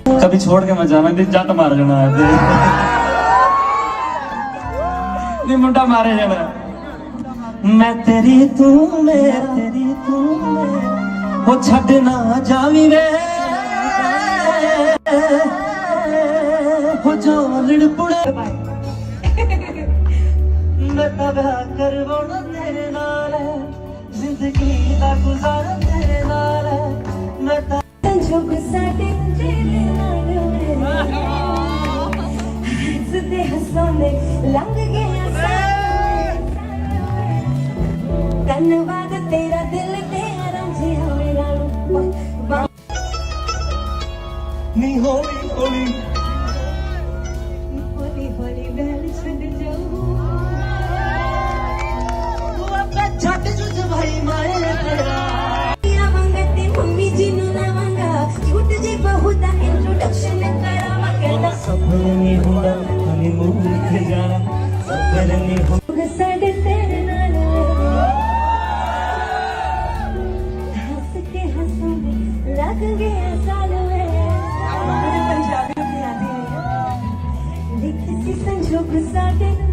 कभी छोड़ के मैं जाना नहीं, जट मार जाना नहीं, मुंडा मारे जाना। मैं तेरी तू वो छड़ ना जावी वे वो जो लड़पुड़े मैं तब करवाना तेरे नाल जिंदगी दा गुजारा तेरे नाल मैं जो गुस्सा तेरे नाल हंसते हंसोंदे लंघ गया धन्यवाद तेरा दिल तेरा रंजिया मेरा नी होली होली होली होली बैल छड़ जाऊं तू अपने छट जुज भाई मारे तेरा मंगते मम्मी जी नु लावांगा झूठ जी बहुता इंट्रोडक्शन करावा कहता सफर नहीं होना हनीमून पे जाना सफर नहीं हो गुस्सा तेरे नाल हंस के हंसोंदे लग गया साल में पंजाबी में आती है लिख सी संजो गुस्सा तेरे